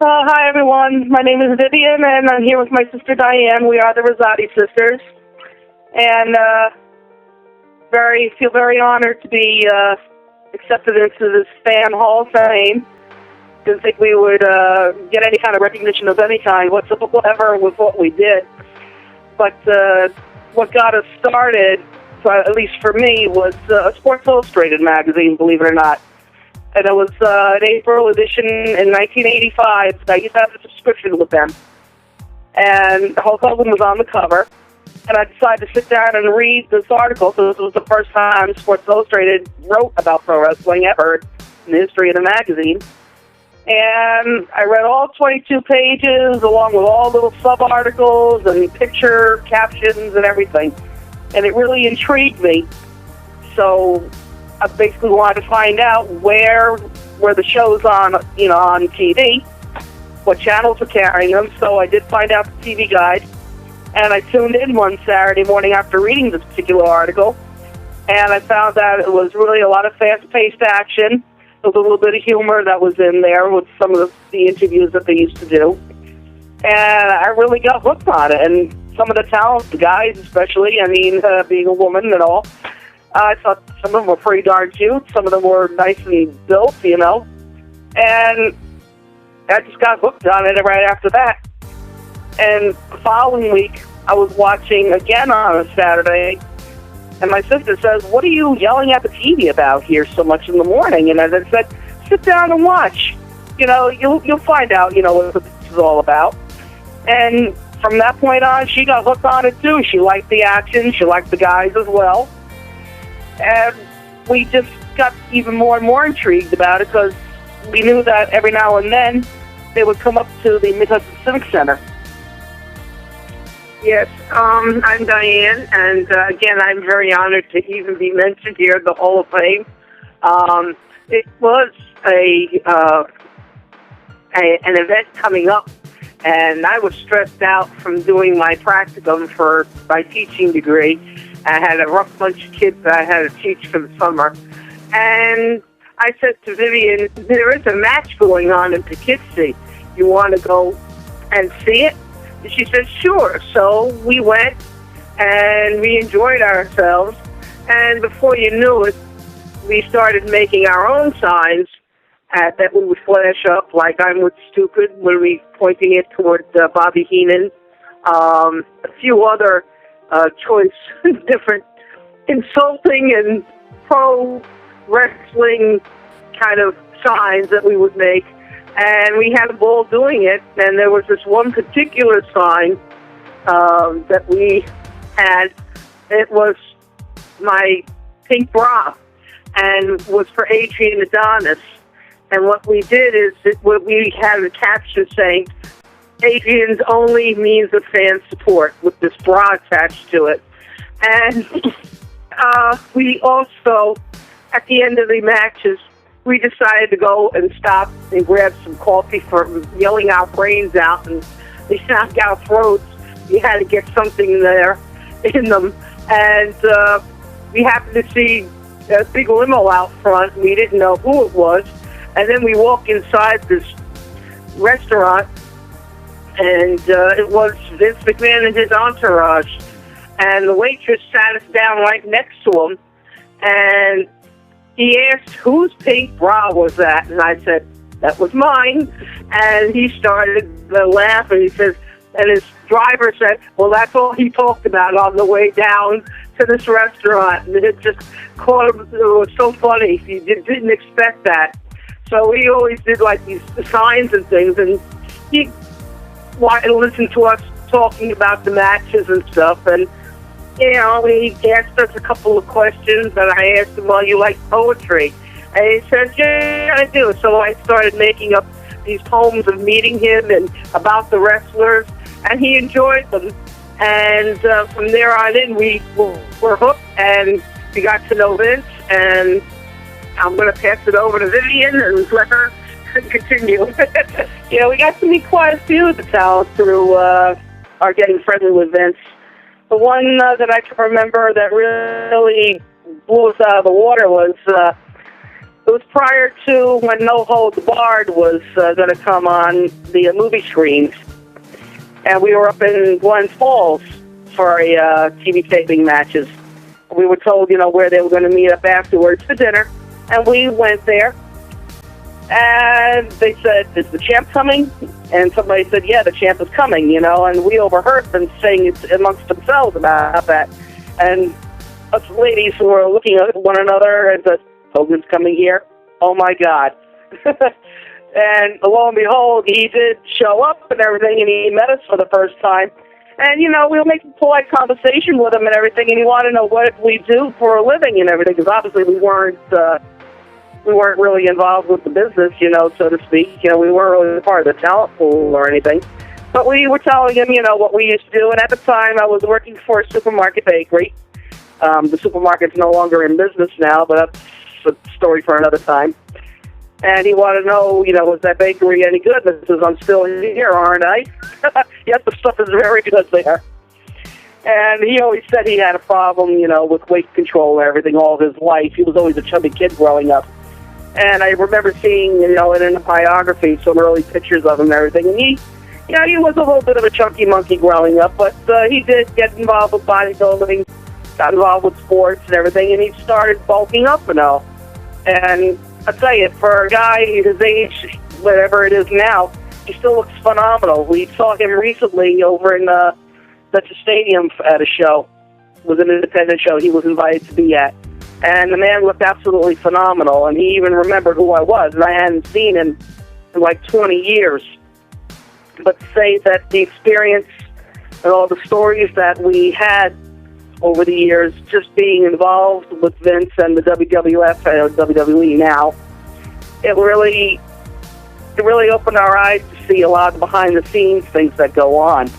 Hi, everyone. My name is Vivian, and I'm here with my sister Diane. We are the Rosati Sisters, and feel very honored to be accepted into this fan hall of fame. Didn't think we would get any kind of recognition of any kind whatsoever with what we did. But what got us started, at least for me, was a Sports Illustrated magazine, believe it or not. And it was an April edition in 1985. I used to have a subscription with them. And Hulk Hogan was on the cover. And I decided to sit down and read this article. So this was the first time Sports Illustrated wrote about pro wrestling ever in the history of the magazine. And I read all 22 pages, along with all little sub-articles and picture captions and everything. And it really intrigued me. So I basically wanted to find out where were the shows on TV, what channels were carrying them. So I did find out the TV guide, and I tuned in one Saturday morning after reading this particular article, and I found that it was really a lot of fast-paced action. There was a little bit of humor that was in there with some of the interviews that they used to do, and I really got hooked on it. And some of the talent, the guys especially, being a woman and all, I thought some of them were pretty darn cute. Some of them were nice and built, and I just got hooked on it right after that. And the following week, I was watching again on a Saturday, and my sister says, "What are you yelling at the TV about here so much in the morning?" And I said, "Sit down and watch. You'll find out, what this is all about." And from that point on, she got hooked on it too. She liked the action. She liked the guys as well. And we just got even more and more intrigued about it because we knew that every now and then they would come up to the Mid-Hudson Civic Center. Yes, I'm Diane, and again, I'm very honored to even be mentioned here at the Hall of Fame. It was an event coming up, and I was stressed out from doing my practicum for my teaching degree. I had a rough bunch of kids that I had to teach for the summer. And I said to Vivian, there is a match going on in Poughkeepsie. You want to go and see it? And she said, sure. So we went, and we enjoyed ourselves. And before you knew it, we started making our own signs that we would flash up, like "I'm with stupid" when we pointing it toward Bobby Heenan. A few other choice, different insulting and pro-wrestling kind of signs that we would make. And we had a ball doing it. And there was this one particular sign that we had. It was my pink bra, and was for Adrian Adonis. And what we did is we had a caption saying, "Adrian's only means of fan support," with this bra attached to it. And we also, at the end of the matches, we decided to go and stop and grab some coffee for yelling our brains out and knock our throats. We had to get something there in them. And we happened to see a big limo out front. We didn't know who it was. And then we walk inside this restaurant, and it was Vince McMahon and his entourage. And the waitress sat us down right next to him, and he asked, "Whose pink bra was that?" And I said, "That was mine." And he started to laugh, and he says, and his driver said, "Well, that's all he talked about on the way down to this restaurant." And it just caught him. It was so funny. He didn't expect that. So we always did like these signs and things, and he wanted to listen to us talking about the matches and stuff. And he asked us a couple of questions, and I asked him, "Well, you like poetry?" And he said, "Yeah, I do." So I started making up these poems of meeting him and about the wrestlers, and he enjoyed them. And from there on in, we were hooked, and we got to know Vince. And I'm going to pass it over to Vivian and let her continue. We got to meet quite a few of the talents through our getting friendly with Vince. The one that I can remember that really blew us out of the water was It was prior to when No Holds Barred was going to come on the movie screens. And we were up in Glens Falls for a TV taping matches. We were told, where they were going to meet up afterwards for dinner. And we went there. And they said, is the champ coming? And somebody said, yeah, the champ is coming, And we overheard them saying it amongst themselves about that. And us ladies who were looking at one another and said, Hogan's coming here? Oh, my God. And lo and behold, he did show up and everything, and he met us for the first time. And, we were making polite conversation with him and everything, and he wanted to know what we do for a living and everything, because obviously we weren't really involved with the business, so to speak. We weren't really part of the talent pool or anything. But we were telling him, what we used to do. And at the time, I was working for a supermarket bakery. The supermarket's no longer in business now, but that's a story for another time. And he wanted to know, was that bakery any good? And I says, I'm still here, aren't I? Yes, the stuff is very good there. And he always said he had a problem, with weight control and everything all his life. He was always a chubby kid growing up. And I remember seeing, in a biography, some early pictures of him and everything. And he was a little bit of a chunky monkey growing up, but he did get involved with bodybuilding, got involved with sports and everything, and he started bulking up and all. And I'll tell you, for a guy his age, whatever it is now, he still looks phenomenal. We saw him recently over in Dutcher Stadium at a show. It was an independent show he was invited to be at. And the man looked absolutely phenomenal, and he even remembered who I was, and I hadn't seen him in like 20 years. But to say that the experience and all the stories that we had over the years, just being involved with Vince and the WWF and WWE now, it really opened our eyes to see a lot of behind-the-scenes things that go on.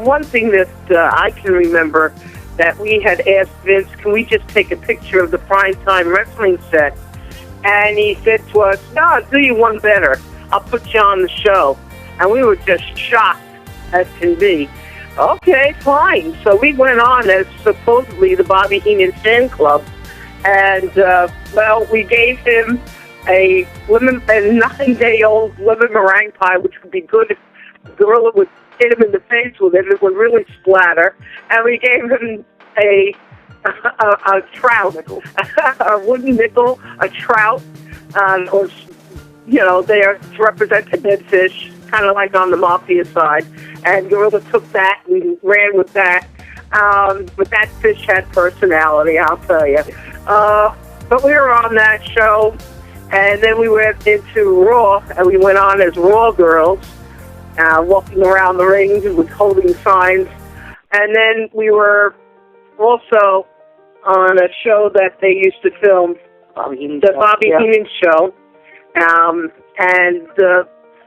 One thing that I can remember, that we had asked Vince, can we just take a picture of the primetime wrestling set? And he said to us, no, I'll do you one better. I'll put you on the show. And we were just shocked as can be. Okay, fine. So we went on as supposedly the Bobby Heenan fan club. And, we gave him a 9-day-old lemon meringue pie, which would be good if the gorilla would hit him in the face with it. It would really splatter. And we gave him a trout, a wooden nickel, a trout, or, there to represent the dead fish, kind of like on the mafia side. And Gorilla took that and ran with that. But that fish had personality, I'll tell you. But we were on that show, and then we went into Raw, and we went on as Raw girls, walking around the rings with holding signs. And then we were also on a show that they used to film, the Bobby Heenan show. And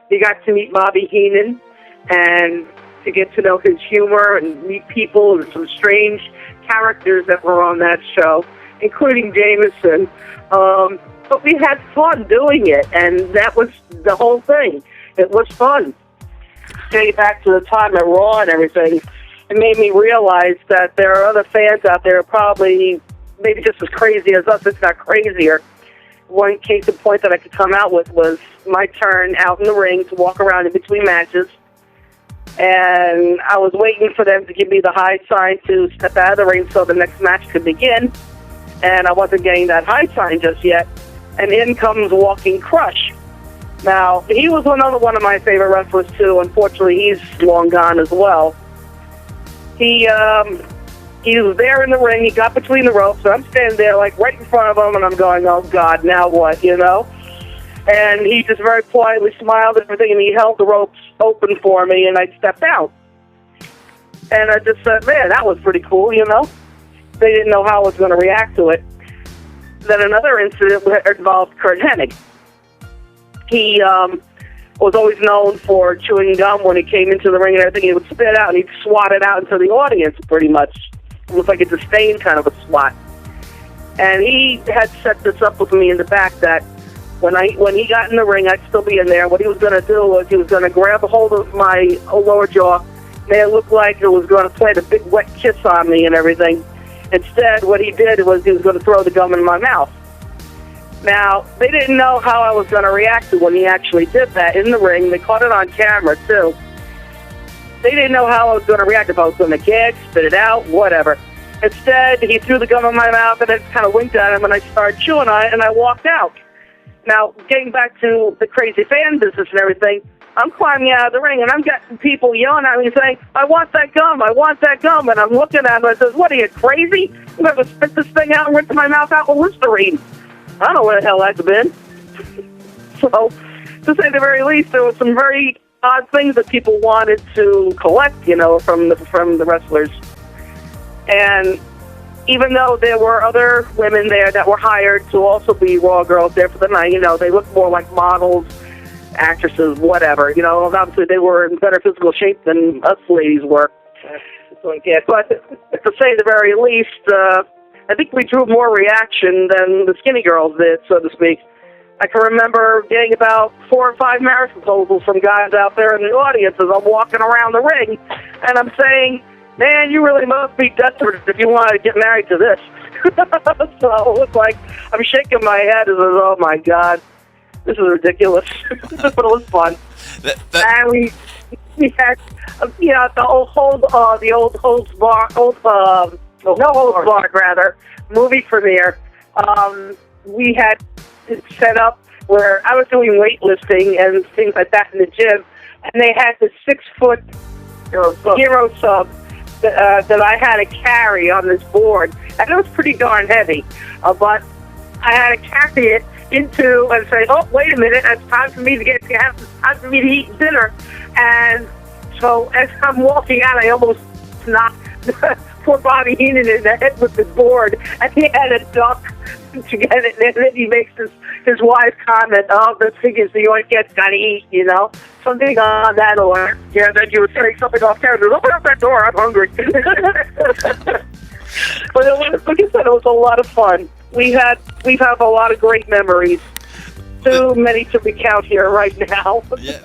you got to meet Bobby Heenan and to get to know his humor and meet people and some strange characters that were on that show, including Jameson. But we had fun doing it, and that was the whole thing. It was fun. Getting back to the time at Raw and everything, it made me realize that there are other fans out there probably maybe just as crazy as us, if not crazier. One case in point that I could come out with was my turn out in the ring to walk around in between matches. And I was waiting for them to give me the high sign to step out of the ring so the next match could begin. And I wasn't getting that high sign just yet. And in comes Walking Crush. Now, he was another one of my favorite wrestlers, too. Unfortunately, he's long gone as well. He was there in the ring. He got between the ropes. And I'm standing there, like, right in front of him, and I'm going, oh, God, now what, And he just very politely smiled and everything, and he held the ropes open for me, and I stepped out. And I just said, man, that was pretty cool, They didn't know how I was going to react to it. Then another incident involved Kurt Hennig. He was always known for chewing gum when he came into the ring and everything. He would spit out, and he'd swat it out into the audience, pretty much. It was like a disdain kind of a swat. And he had set this up with me in the back that when he got in the ring, I'd still be in there. What he was going to do was he was going to grab a hold of my lower jaw, made it look like it was going to play the big wet kiss on me and everything. Instead, what he did was he was going to throw the gum in my mouth. Now, they didn't know how I was going to react to when he actually did that in the ring. They caught it on camera, too. They didn't know how I was going to react, if I was going to gag, spit it out, whatever. Instead, he threw the gum in my mouth, and I just kind of winked at him, and I started chewing on it, and I walked out. Now, getting back to the crazy fan business and everything, I'm climbing out of the ring, and I'm getting people yelling at me saying, I want that gum, I want that gum. And I'm looking at them, and I says, what are you, crazy? I'm going to spit this thing out and rinse my mouth out with Listerine. I don't know where the hell that's been. So, to say the very least, there was some very odd things that people wanted to collect, from the wrestlers. And even though there were other women there that were hired to also be Raw girls there for the night, they looked more like models, actresses, whatever. Obviously they were in better physical shape than us ladies were. But to say the very least, I think we drew more reaction than the skinny girls did, so to speak. I can remember getting about 4 or 5 marriage proposals from guys out there in the audience as I'm walking around the ring, and I'm saying, man, you really must be desperate if you want to get married to this. So it's like I'm shaking my head and oh my God, this is ridiculous. But it was fun. And we had, the old Holds Bar, no Holds Bar rather, movie premiere. We had it set up where I was doing weightlifting and things like that in the gym, and they had the 6-foot hero sub that I had to carry on this board, and it was pretty darn heavy. But I had to carry it into and say, "Oh, wait a minute! It's time for me to time for me to eat dinner." And so, as I'm walking out, I almost knocked poor Bobby Heenan in the head with the board, and he had a duck to get it. And then he makes his wise comment, "Oh, the thing is, the oink gets got to eat," something on that order. Yeah, then you would say something off camera. Open up that door, I'm hungry. But like I said, it was a lot of fun. We have a lot of great memories. Too many to recount here right now. Yeah.